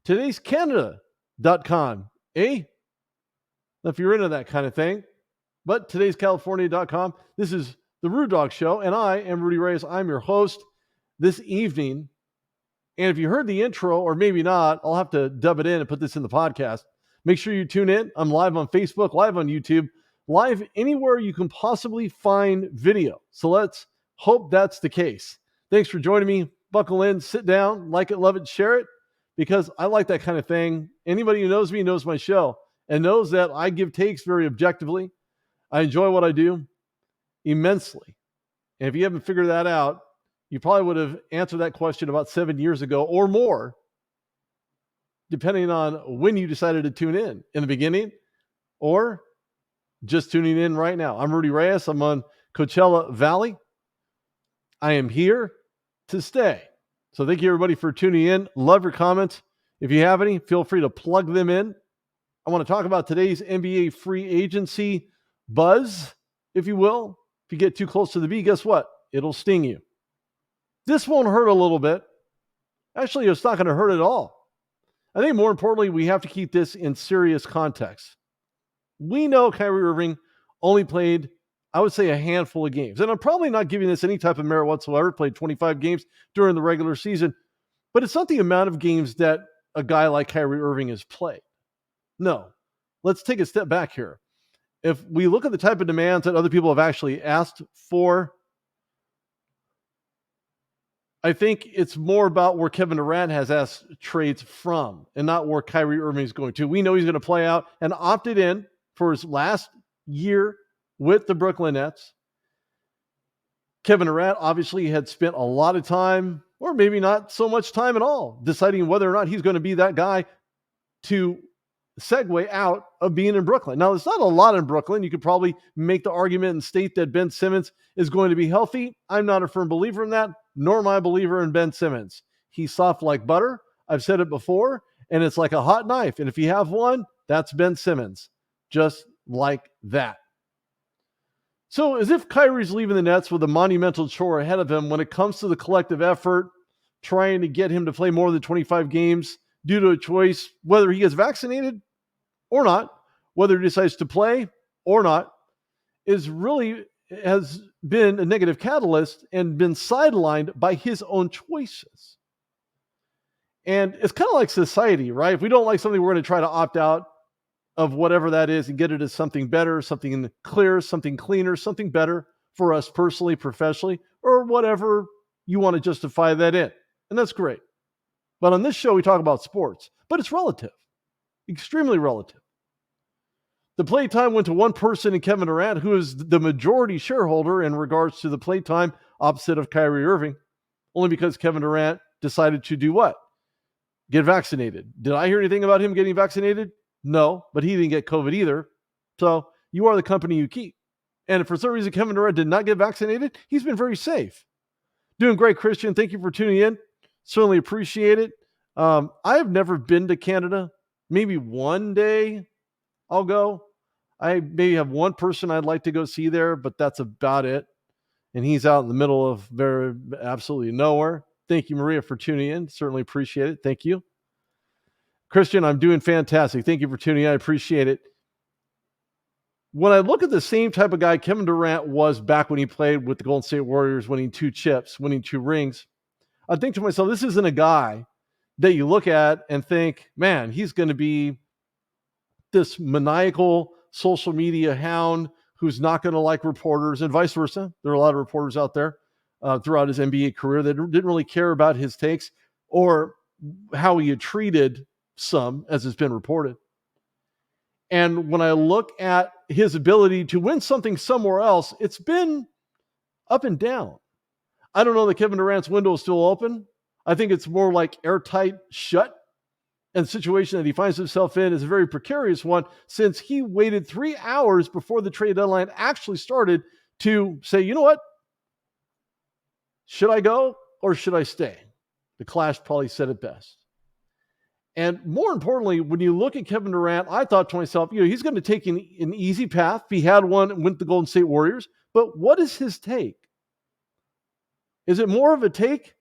today'scanada.com, eh? If you're into that kind of thing. But today'scalifornia.com. This is the Rude Dog Show, and I am Rudy Reyes. I'm your host this evening. And if you heard the intro, or maybe not, I'll have to dub it in and put this in the podcast. Make sure you tune in. I'm live on Facebook, live on YouTube, live anywhere you can possibly find video. So let's hope that's the case. Thanks for joining me. Buckle in, sit down, like it, love it, share it, because I like that kind of thing. Anybody who knows me knows my show and knows that I give takes very objectively. I enjoy what I do immensely. And if you haven't figured that out, you probably would have answered that question about 7 years ago or more, depending on when you decided to tune in the beginning or just tuning in right now. I'm Rudy Reyes. I'm on Coachella Valley. I am here to stay. So thank you, everybody, for tuning in. Love your comments. If you have any, feel free to plug them in. I want to talk about today's NBA free agency buzz, if you will. If you get too close to the bee, guess what? It'll sting you. This won't hurt a little bit. Actually, it's not going to hurt at all. I think more importantly, we have to keep this in serious context. We know Kyrie Irving only played, I would say, a handful of games. And I'm probably not giving this any type of merit whatsoever. Played 25 games during the regular season. But it's not the amount of games that a guy like Kyrie Irving has played. No. Let's take a step back here. If we look at the type of demands that other people have actually asked for, I think it's more about where Kevin Durant has asked trades from and not where Kyrie Irving is going to. We know he's going to play out and opted in for his last year with the Brooklyn Nets. Kevin Durant obviously had spent a lot of time, or maybe not so much time at all, deciding whether or not he's going to be that guy to segue out of being in Brooklyn. Now, there's not a lot in Brooklyn. You could probably make the argument and state that Ben Simmons is going to be healthy. I'm not a firm believer in that, nor am I a believer in Ben Simmons. He's soft like butter. I've said it before, and it's like a hot knife. And if you have one, that's Ben Simmons. Just like that. So as if Kyrie's leaving the Nets with a monumental chore ahead of him when it comes to the collective effort, trying to get him to play more than 25 games due to a choice, whether he gets vaccinated or not, whether he decides to play or not, has been a negative catalyst and been sidelined by his own choices. And it's kind of like society, right? If we don't like something, we're going to try to opt out of whatever that is and get it as something better, something clear, something cleaner, something better for us personally, professionally, or whatever you want to justify that in. And that's great. But on this show, we talk about sports, but it's relative, extremely relative. The playtime went to one person in Kevin Durant, who is the majority shareholder in regards to the playtime opposite of Kyrie Irving, only because Kevin Durant decided to do what? Get vaccinated. Did I hear anything about him getting vaccinated? No, but he didn't get COVID either. So you are the company you keep. And if for some reason Kevin Durant did not get vaccinated, he's been very safe. Doing great, Christian. Thank you for tuning in. Certainly appreciate it. I have never been to Canada. Maybe one day I'll go. I maybe have one person I'd like to go see there, but that's about it. And he's out in the middle of absolutely nowhere. Thank you, Maria, for tuning in. Certainly appreciate it. Thank you. Christian, I'm doing fantastic. Thank you for tuning in. I appreciate it. When I look at the same type of guy Kevin Durant was back when he played with the Golden State Warriors, winning 2 chips, winning 2 rings, I think to myself, this isn't a guy that you look at and think, man, he's going to be this maniacal social media hound who's not going to like reporters, and vice versa. There are a lot of reporters out there throughout his NBA career that didn't really care about his takes or how he had treated some, as has been reported. And when I look at his ability to win something somewhere else, it's been up and down. I don't know that Kevin Durant's window is still open. I think it's more like airtight shut. And the situation that he finds himself in is a very precarious one, since he waited 3 hours before the trade deadline actually started to say, you know what? Should I go or should I stay? The Clash probably said it best. And more importantly, when you look at Kevin Durant, I thought to myself, he's going to take an easy path. He had one with the Golden State Warriors. But what is his take? Is it more of a take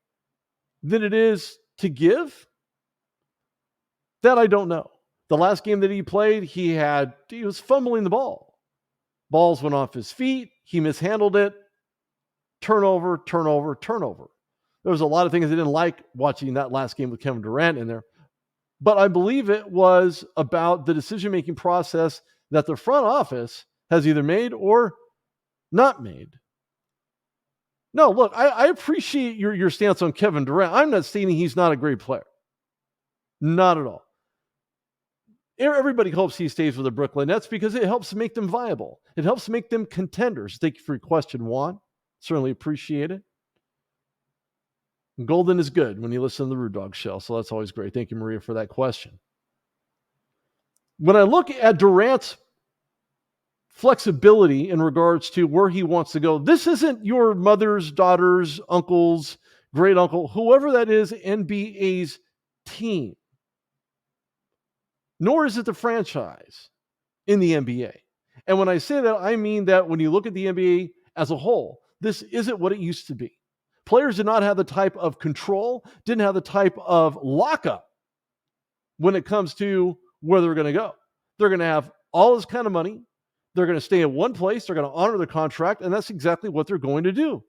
than it is to give? That I don't know. The last game that he played, he was fumbling the ball. Balls went off his feet. He mishandled it. Turnover, turnover, turnover. There was a lot of things I didn't like watching that last game with Kevin Durant in there. But I believe it was about the decision-making process that the front office has either made or not made. No, look, I appreciate your stance on Kevin Durant. I'm not stating he's not a great player. Not at all. Everybody hopes he stays with the Brooklyn Nets because it helps make them viable. It helps make them contenders. Thank you for your question, Juan. Certainly appreciate it. Golden is good when you listen to the Rude Dog Show, so that's always great. Thank you, Maria, for that question. When I look at Durant's flexibility in regards to where he wants to go, this isn't your mother's, daughter's, uncle's, great uncle, whoever that is, NBA's team. Nor is it the franchise in the NBA. And when I say that, I mean that when you look at the NBA as a whole, this isn't what it used to be. Players did not have the type of control, didn't have the type of lockup when it comes to where they're going to go. They're going to have all this kind of money. They're going to stay in one place. They're going to honor their contract, and that's exactly what they're going to do.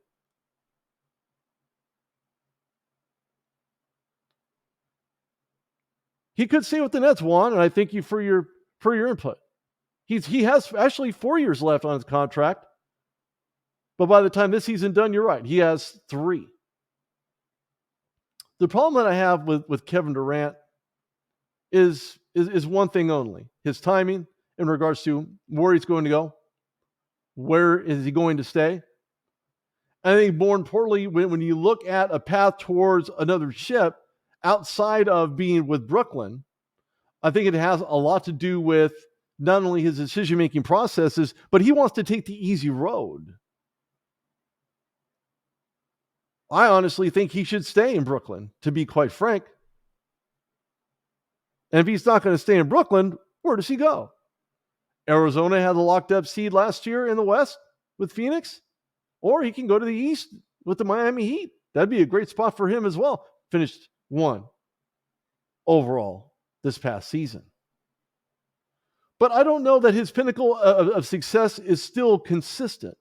He could stay with the Nets, Juan, and I thank you for your input. He has actually 4 years left on his contract. But by the time this season done, you're right. He has 3. The problem that I have with Kevin Durant is one thing only: his timing in regards to where he's going to go, where is he going to stay. I think more importantly, when you look at a path towards another ship outside of being with Brooklyn, I think it has a lot to do with not only his decision-making processes, but he wants to take the easy road. I honestly think he should stay in Brooklyn, to be quite frank. And if he's not going to stay in Brooklyn, where does he go? Arizona had the locked up seed last year in the West with Phoenix, or he can go to the East with the Miami Heat. That'd be a great spot for him as well. Finished 1 overall this past season. But I don't know that his pinnacle of success is still consistent.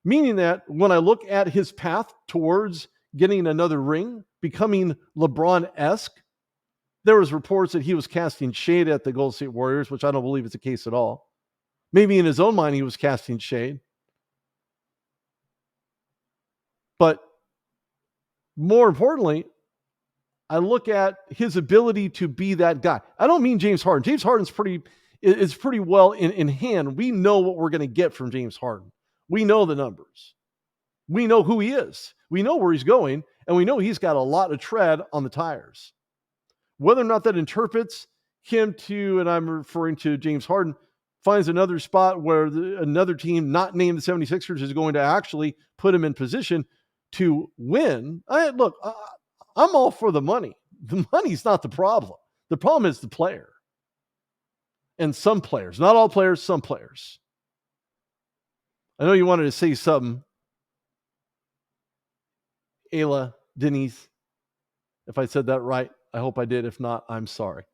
Meaning that when I look at his path towards getting another ring, becoming LeBron-esque, there was reports that he was casting shade at the Golden State Warriors, which I don't believe is the case at all. Maybe in his own mind he was casting shade. But more importantly, I look at his ability to be that guy. I don't mean James Harden. James Harden's pretty well in hand. We know what we're going to get from James Harden. We know the numbers. We know who he is. We know where he's going, and we know he's got a lot of tread on the tires. Whether or not that interprets him to, and I'm referring to James Harden, finds another spot where another team not named the 76ers is going to actually put him in position to win. I'm all for the money. The money's not the problem. The problem is the player. And some players, not all players, some players. I know you wanted to say something, Ayla, Denise. If I said that right, I hope I did. If not, I'm sorry.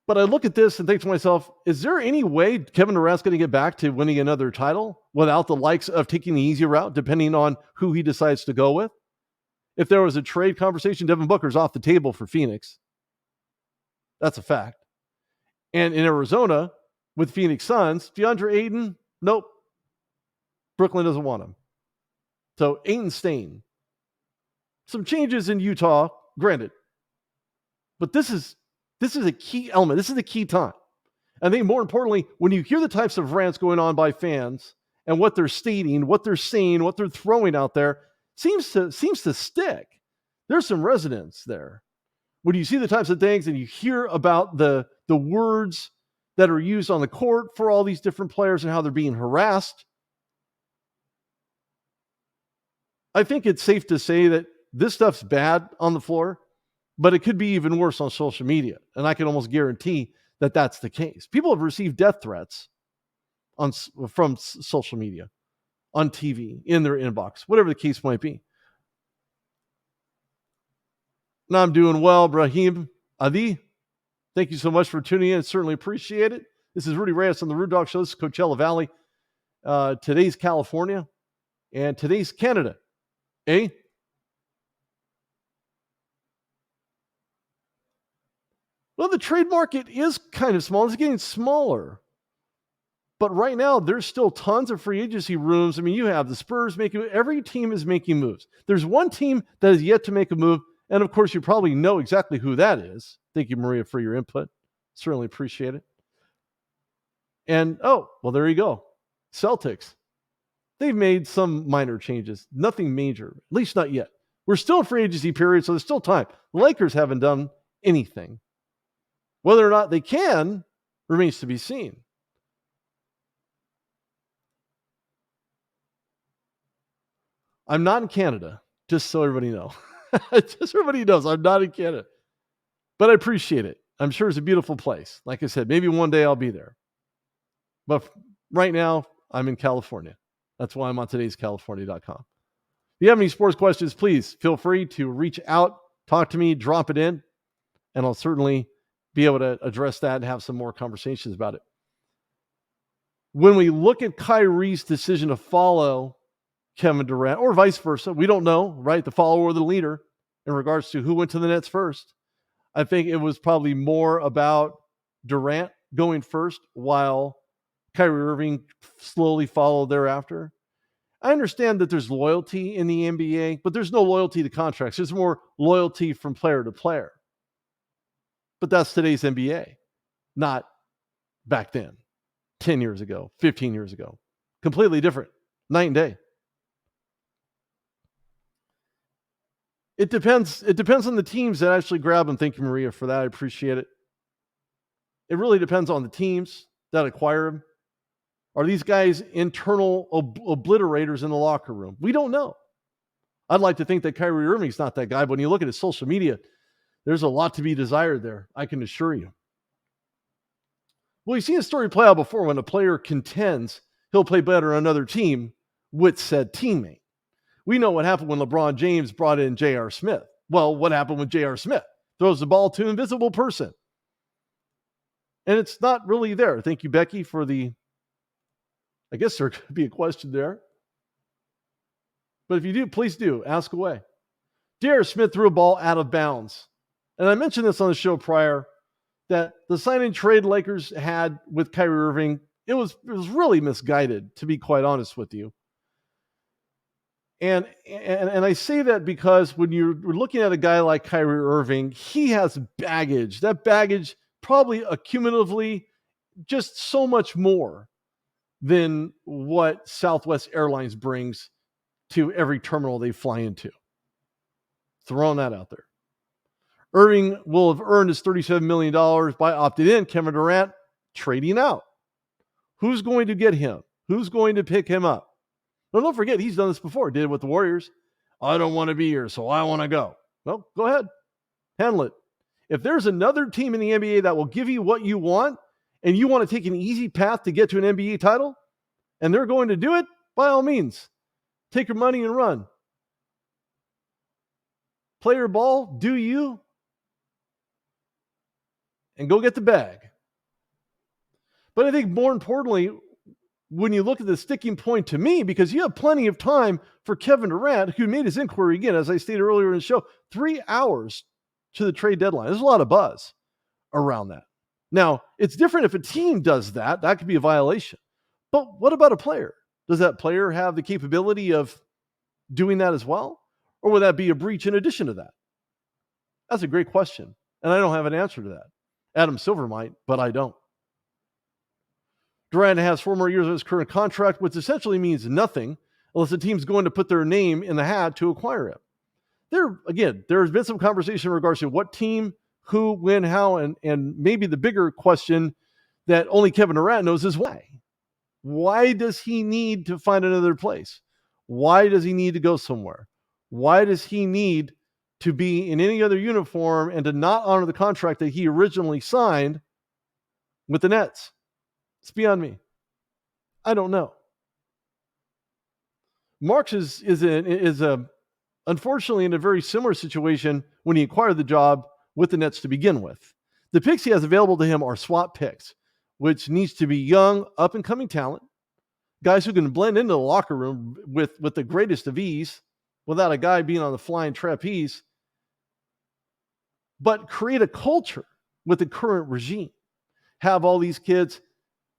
But I look at this and think to myself, is there any way Kevin Durant's going to get back to winning another title without the likes of taking the easy route, depending on who he decides to go with? If there was a trade conversation, Devin Booker's off the table for Phoenix. That's a fact. And in Arizona, with Phoenix Suns, DeAndre Ayton, nope. Brooklyn doesn't want him. So Ayton's staying. Some changes in Utah, granted. But this is a key element. This is the key time. I think more importantly, when you hear the types of rants going on by fans and what they're stating, what they're saying, what they're throwing out there, seems to stick. There's some resonance there. When you see the types of things and you hear about the words that are used on the court for all these different players and how they're being harassed, I think it's safe to say that this stuff's bad on the floor, but it could be even worse on social media. And I can almost guarantee that that's the case. People have received death threats from social media, on TV, in their inbox, whatever the case might be. And I'm doing well, Brahim Adi. Thank you so much for tuning in. Certainly appreciate it. This is Rudy Reyes on the Rude Dog Show. This is Coachella Valley. Today's California and today's Canada. Eh? Well, the trade market is kind of small. It's getting smaller. But right now, there's still tons of free agency rooms. I mean, you have the Spurs making, every team is making moves. There's one team that is yet to make a move. And of course, you probably know exactly who that is. Thank you, Maria, for your input. Certainly appreciate it. And, oh, well, there you go. Celtics. They've made some minor changes. Nothing major, at least not yet. We're still in free agency period, so there's still time. The Lakers haven't done anything. Whether or not they can remains to be seen. I'm not in Canada, just so everybody knows. Just so everybody knows, I'm not in Canada. But I appreciate it. I'm sure it's a beautiful place. Like I said, maybe one day I'll be there. But right now, I'm in California. That's why I'm on today'scalifornia.com. If you have any sports questions, please feel free to reach out, talk to me, drop it in, and I'll certainly be able to address that and have some more conversations about it. When we look at Kyrie's decision to follow Kevin Durant, or vice versa, we don't know, right? The follower or the leader in regards to who went to the Nets first. I think it was probably more about Durant going first while Kyrie Irving slowly followed thereafter. I understand that there's loyalty in the NBA, but there's no loyalty to contracts. There's more loyalty from player to player. But that's today's NBA, not back then, 10 years ago, 15 years ago. Completely different, night and day. It depends. It depends on the teams that actually grab them. Thank you, Maria, for that. I appreciate it. It really depends on the teams that acquire him. Are these guys internal obliterators in the locker room? We don't know. I'd like to think that Kyrie Irving's not that guy, but when you look at his social media, there's a lot to be desired there, I can assure you. Well, you've seen a story play out before. When a player contends, he'll play better on another team with said teammate. We know what happened when LeBron James brought in J.R. Smith. Well, what happened with J.R. Smith? Throws the ball to an invisible person. And it's not really there. Thank you, Becky, for the... I guess there could be a question there. But if you do, please do. Ask away. J.R. Smith threw a ball out of bounds. And I mentioned this on the show prior, that the sign and trade Lakers had with Kyrie Irving, it was really misguided, to be quite honest with you. And I say that because when you're looking at a guy like Kyrie Irving, he has baggage. That baggage probably accumulatively just so much more than what Southwest Airlines brings to every terminal they fly into. Throwing that out there. Irving will have earned his $37 million by opting in. Kevin Durant trading out. Who's going to get him? Who's going to pick him up? Now, don't forget, he's done this before. Did it with the Warriors. I don't want to be here, so I want to go. Well, go ahead. Handle it. If there's another team in the NBA that will give you what you want, and you want to take an easy path to get to an NBA title, and they're going to do it, by all means, take your money and run. Play your ball, do you, and go get the bag. But I think more importantly, when you look at the sticking point to me, because you have plenty of time for Kevin Durant, who made his inquiry again, as I stated earlier in the show, 3 hours to the trade deadline. There's a lot of buzz around that. Now, it's different if a team does that. That could be a violation. But what about a player? Does that player have the capability of doing that as well? Or would that be a breach in addition to that? That's a great question. And I don't have an answer to that. Adam Silver might, but I don't. Durant has 4 more years of his current contract, which essentially means nothing unless the team's going to put their name in the hat to acquire him. There's been some conversation in regards to what team, who, when, how, and maybe the bigger question that only Kevin Durant knows is why. Why does he need to find another place? Why does he need to go somewhere? Why does he need to be in any other uniform and to not honor the contract that he originally signed with the Nets? It's beyond me. I don't know. Marks is a unfortunately in a very similar situation when he acquired the job with the Nets to begin with. The picks he has available to him are swap picks, which needs to be young, up-and-coming talent, guys who can blend into the locker room with the greatest of ease without a guy being on the flying trapeze, but create a culture with the current regime. Have all these kids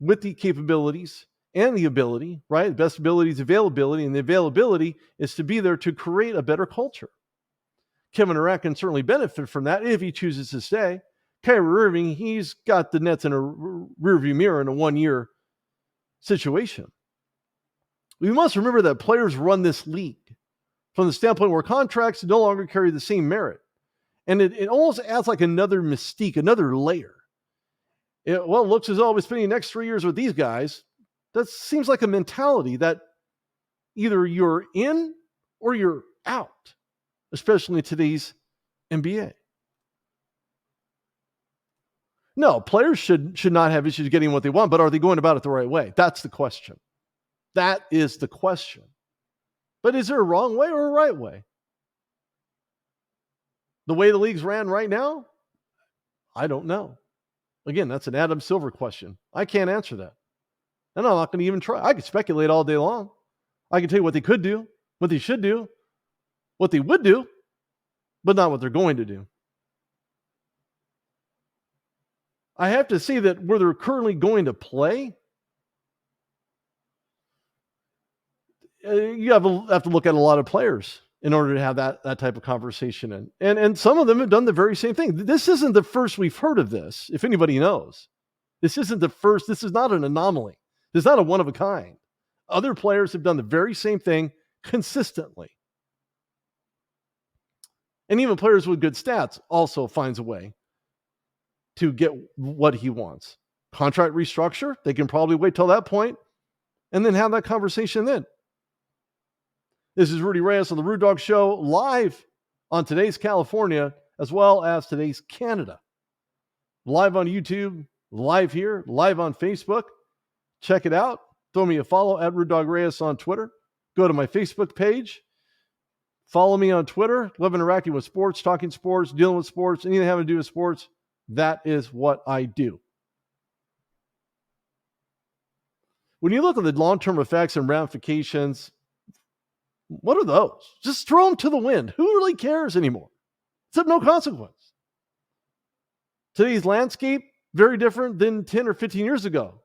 with the capabilities and the ability, right? The best ability is availability, and the availability is to be there to create a better culture. Kevin Durant can certainly benefit from that if he chooses to stay. Kyrie Irving, he's got the Nets in a rearview mirror in a one-year situation. We must remember that players run this league from the standpoint where contracts no longer carry the same merit. And it almost adds like another mystique, another layer. It looks as though I'll be spending the next 3 years with these guys. That seems like a mentality that either you're in or you're out, especially in today's NBA. No, players should not have issues getting what they want, but are they going about it the right way? That's the question. That is the question. But is there a wrong way or a right way? The way the league's ran right now? I don't know. Again, that's an Adam Silver question. I can't answer that. And I'm not going to even try. I could speculate all day long. I can tell you what they could do, what they should do, what they would do, but not what they're going to do. I have to say that where they're currently going to play, you have to look at a lot of players in order to have that type of conversation. And some of them have done the very same thing. This isn't the first we've heard of this, if anybody knows. This isn't the first. This is not an anomaly. This is not a one of a kind. Other players have done the very same thing consistently. And even players with good stats also finds a way to get what he wants. Contract restructure, they can probably wait till that point and then have that conversation then. This is Rudy Reyes on the Rude Dog Show, live on today's California as well as today's Canada. Live on YouTube, live here, live on Facebook. Check it out. Throw me a follow at Rude Dog Reyes on Twitter. Go to my Facebook page. Follow me on Twitter. Love interacting with sports, talking sports, dealing with sports, anything having to do with sports. That is what I do. When you look at the long-term effects and ramifications, what are those? Just throw them to the wind. Who really cares anymore? It's of no consequence. Today's landscape, very different than 10 or 15 years ago.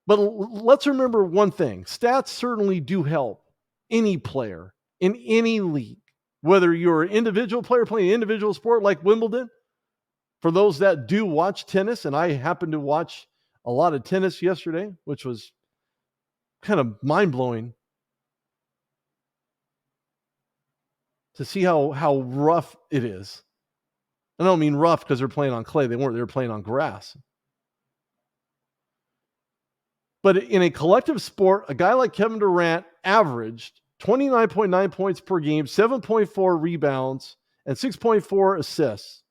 But let's remember one thing. Stats certainly do help any player in any league, whether you're an individual player playing an individual sport like Wimbledon. For those that do watch tennis, and I happened to watch a lot of tennis yesterday, which was kind of mind-blowing to see how rough it is. I don't mean rough because they're playing on clay. They were playing on grass. But in a collective sport, a guy like Kevin Durant averaged 29.9 points per game, 7.4 rebounds, and 6.4 assists.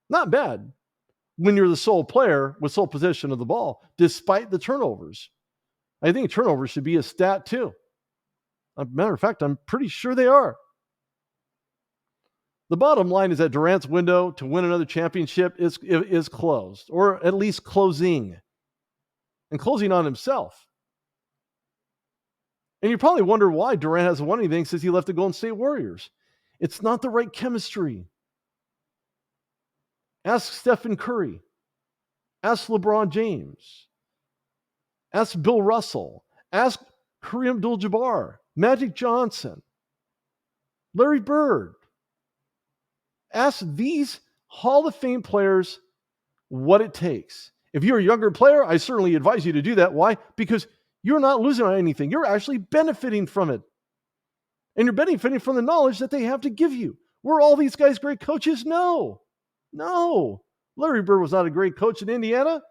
Not bad when you're the sole player with sole possession of the ball, despite the turnovers. I think turnovers should be a stat too. As a matter of fact, I'm pretty sure they are. The bottom line is that Durant's window to win another championship is closed, or at least closing, and closing on himself. And you probably wonder why Durant hasn't won anything since he left the Golden State Warriors. It's not the right chemistry. Ask Stephen Curry. Ask LeBron James. Ask Bill Russell. Ask Kareem Abdul-Jabbar, Magic Johnson, Larry Bird. Ask these Hall of Fame players what it takes. If you're a younger player, I certainly advise you to do that. Why? Because you're not losing on anything. You're actually benefiting from it. And you're benefiting from the knowledge that they have to give you. Were all these guys great coaches? No. Larry Bird was not a great coach in Indiana.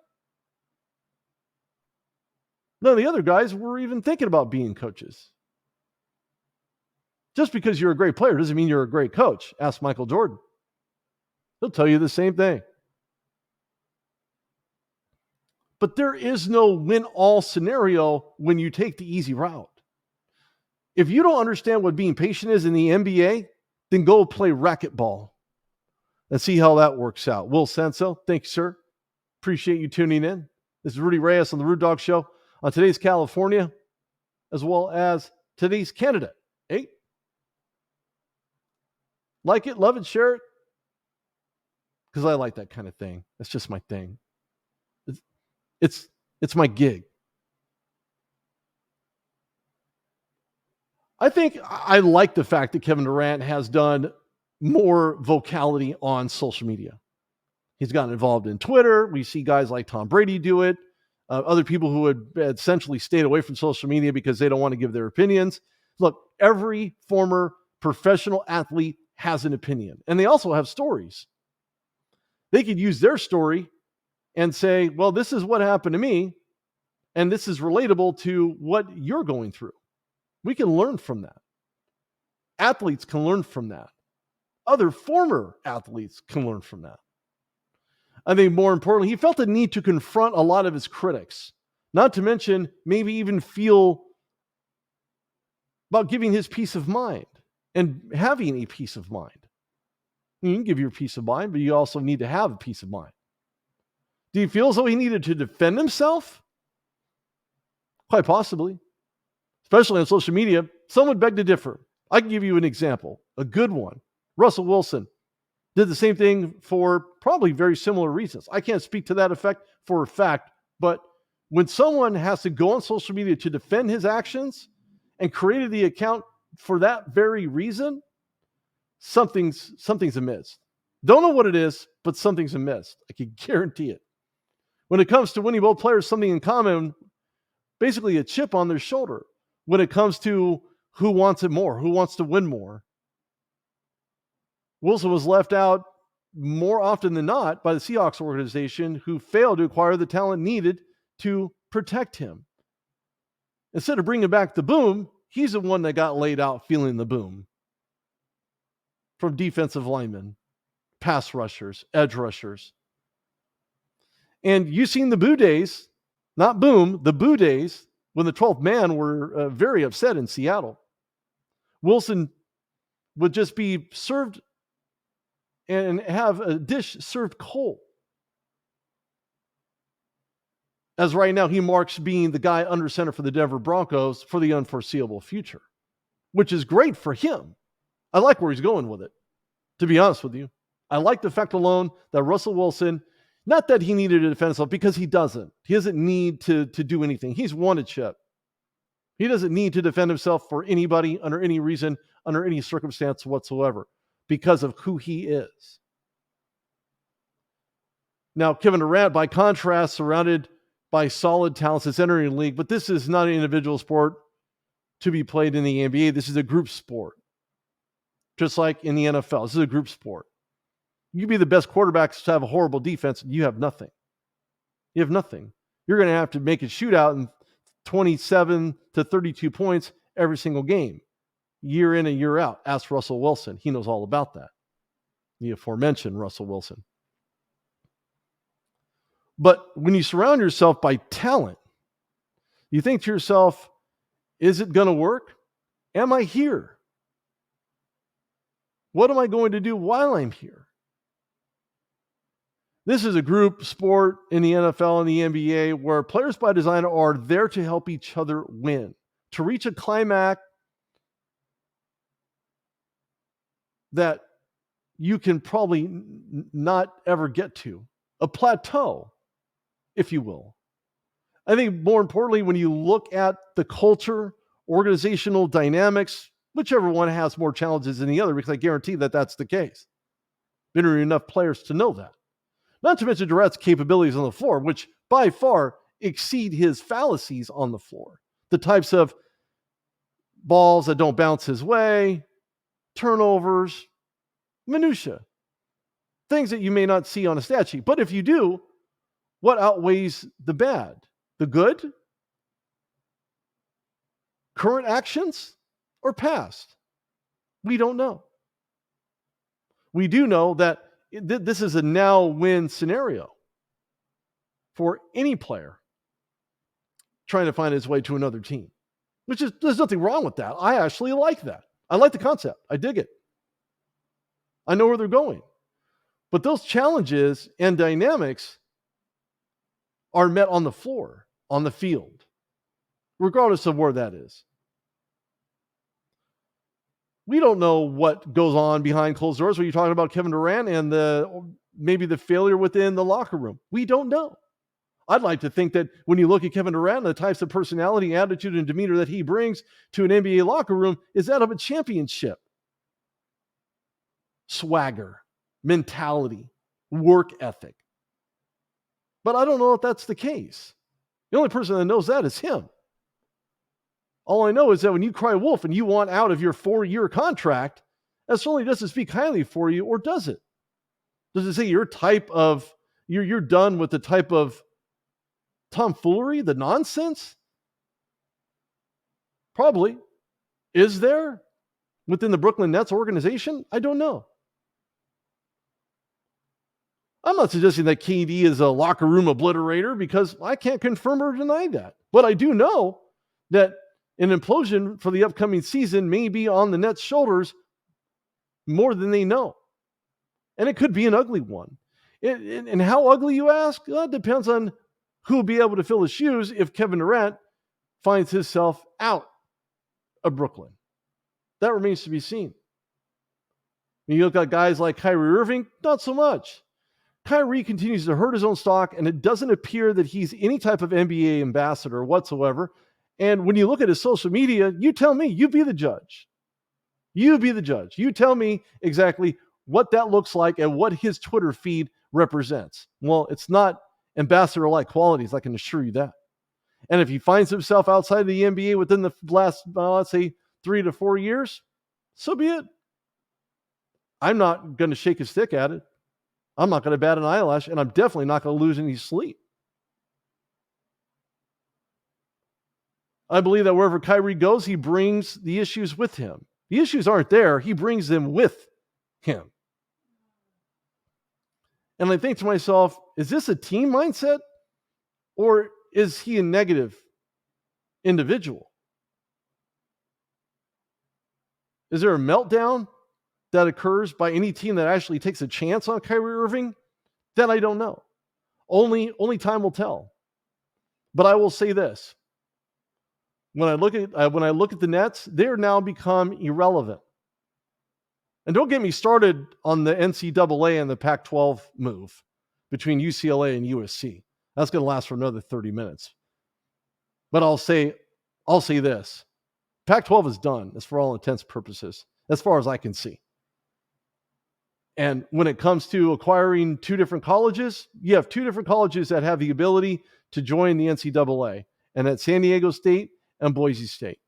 None of the other guys were even thinking about being coaches. Just because you're a great player doesn't mean you're a great coach. Ask Michael Jordan. He'll tell you the same thing. But there is no win-all scenario when you take the easy route. If you don't understand what being patient is in the NBA, then go play racquetball and see how that works out. Will Senso, thank you, sir. Appreciate you tuning in. This is Rudy Reyes on the Rude Dog Show on today's California, as well as today's Canada. Hey, like it, love it, share it, because I like that kind of thing. That's just my thing. It's my gig. I think I like the fact that Kevin Durant has done more vocality on social media. He's gotten involved in Twitter. We see guys like Tom Brady do it. Other people who had essentially stayed away from social media because they don't want to give their opinions. Look, every former professional athlete has an opinion, and they also have stories. They could use their story and say, well, this is what happened to me, and this is relatable to what you're going through. We can learn from that. Athletes can learn from that. Other former athletes can learn from that. I think more importantly, he felt the need to confront a lot of his critics, not to mention maybe even feel about giving his peace of mind and having a peace of mind. You can give your peace of mind, but you also need to have a peace of mind. Do you feel as though he needed to defend himself? Quite possibly. Especially on social media, some would beg to differ. I can give you an example, a good one. Russell Wilson did the same thing for probably very similar reasons. I can't speak to that effect for a fact, but when someone has to go on social media to defend his actions and created the account for that very reason, something's amiss. Don't know what it is, but something's amiss. I can guarantee it. When it comes to winning both players, something in common, basically a chip on their shoulder. When it comes to who wants it more, who wants to win more. Wilson was left out more often than not by the Seahawks organization, who failed to acquire the talent needed to protect him. Instead of bringing back the boom, he's the one that got laid out feeling the boom. From defensive linemen, pass rushers, edge rushers. And you've seen the boo days, not boom, the boo days, when the 12th man were very upset in Seattle. Wilson would just be served and have a dish served cold. As right now, he marks being the guy under center for the Denver Broncos for the unforeseeable future, which is great for him. I like where he's going with it, to be honest with you. I like the fact alone that Russell Wilson, not that he needed to defend himself, because he doesn't. He doesn't need to do anything. He's won a chip. He doesn't need to defend himself for anybody, under any reason, under any circumstance whatsoever, because of who he is. Now, Kevin Durant, by contrast, surrounded by solid talents, is entering the league, but this is not an individual sport to be played in the NBA. This is a group sport. Just like in the NFL, this is a group sport. You can be the best quarterbacks to have a horrible defense, and you have nothing. You have nothing. You're going to have to make a shootout and 27 to 32 points every single game, year in and year out. Ask Russell Wilson. He knows all about that. The aforementioned Russell Wilson. But when you surround yourself by talent, you think to yourself, is it going to work? Am I here? What am I going to do while I'm here? This is a group sport in the NFL and the NBA where players by design are there to help each other win, to reach a climax that you can probably not ever get to, a plateau, if you will. I think more importantly, when you look at the culture, organizational dynamics, whichever one has more challenges than the other, because I guarantee that that's the case. Been around enough players to know that. Not to mention Durant's capabilities on the floor, which by far exceed his fallacies on the floor. The types of balls that don't bounce his way, turnovers, minutia. Things that you may not see on a stat sheet. But if you do, what outweighs the bad? The good? Current actions or past? We don't know. We do know that this is a now-win scenario for any player trying to find his way to another team. which is, there's nothing wrong with that. I actually like that. I like the concept. I dig it. I know where they're going. But those challenges and dynamics are met on the floor, on the field, regardless of where that is. We don't know what goes on behind closed doors when you're talking about Kevin Durant and maybe the failure within the locker room. We don't know. I'd like to think that when you look at Kevin Durant and the types of personality, attitude, and demeanor that he brings to an NBA locker room is that of a championship. Swagger, mentality, work ethic. But I don't know if that's the case. The only person that knows that is him. All I know is that when you cry wolf and you want out of your 4-year contract, that certainly doesn't speak highly for you, or does it? Does it say you're done with the type of tomfoolery, the nonsense? Probably. Is there within the Brooklyn Nets organization? I don't know. I'm not suggesting that KD is a locker room obliterator, because I can't confirm or deny that. But I do know that an implosion for the upcoming season may be on the Nets' shoulders more than they know. And it could be an ugly one. And how ugly, you ask? Well, it depends on who will be able to fill his shoes if Kevin Durant finds himself out of Brooklyn. That remains to be seen. When you look at guys like Kyrie Irving, not so much. Kyrie continues to hurt his own stock, and it doesn't appear that he's any type of NBA ambassador whatsoever. And when you look at his social media, you tell me, you be the judge. You be the judge. You tell me exactly what that looks like and what his Twitter feed represents. Well, it's not ambassador-like qualities, I can assure you that. And if he finds himself outside the NBA within the last, let's say, 3 to 4 years, so be it. I'm not going to shake a stick at it. I'm not going to bat an eyelash, and I'm definitely not going to lose any sleep. I believe that wherever Kyrie goes, he brings the issues with him. The issues aren't there. He brings them with him. And I think to myself, is this a team mindset, or is he a negative individual? Is there a meltdown that occurs by any team that actually takes a chance on Kyrie Irving? That I don't know. Only time will tell. But I will say this. When I look at the Nets, they're now become irrelevant. And don't get me started on the NCAA and the Pac-12 move between UCLA and USC. That's going to last for another 30 minutes. But I'll say this. Pac-12 is done, as for all intents and purposes, as far as I can see. And when it comes to acquiring 2 different colleges, you have 2 different colleges that have the ability to join the NCAA. And that's San Diego State and Boise State.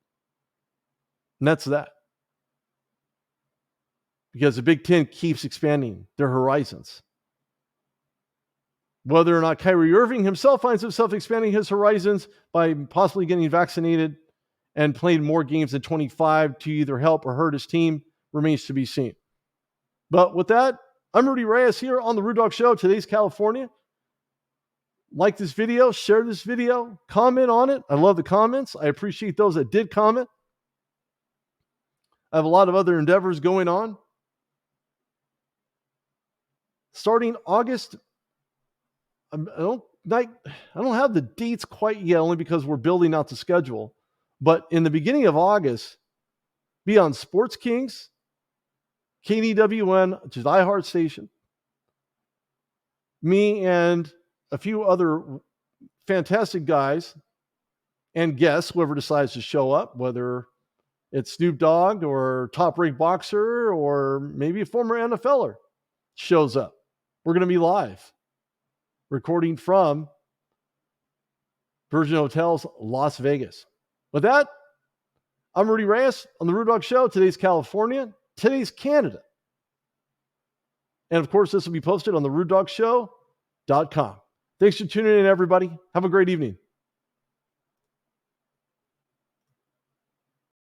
And that's that. Because the Big Ten keeps expanding their horizons. Whether or not Kyrie Irving himself finds himself expanding his horizons by possibly getting vaccinated and playing more games than 25 to either help or hurt his team remains to be seen. But with that, I'm Rudy Reyes here on The Rude Dog Show. Today's California. Like this video, share this video, comment on it. I love the comments. I appreciate those that did comment. I have a lot of other endeavors going on. Starting August, I don't have the dates quite yet, only because we're building out the schedule. But in the beginning of August, be on Sports Kings, KDWN, which is iHeart Station. Me and a few other fantastic guys and guests, whoever decides to show up, whether it's Snoop Dogg or top-ranked boxer or maybe a former NFLer shows up. We're going to be live, recording from Virgin Hotels, Las Vegas. With that, I'm Rudy Reyes on The Rude Dog Show. Today's California, today's Canada. And of course, this will be posted on TheRudeDogShow.com. Thanks for tuning in, everybody. Have a great evening.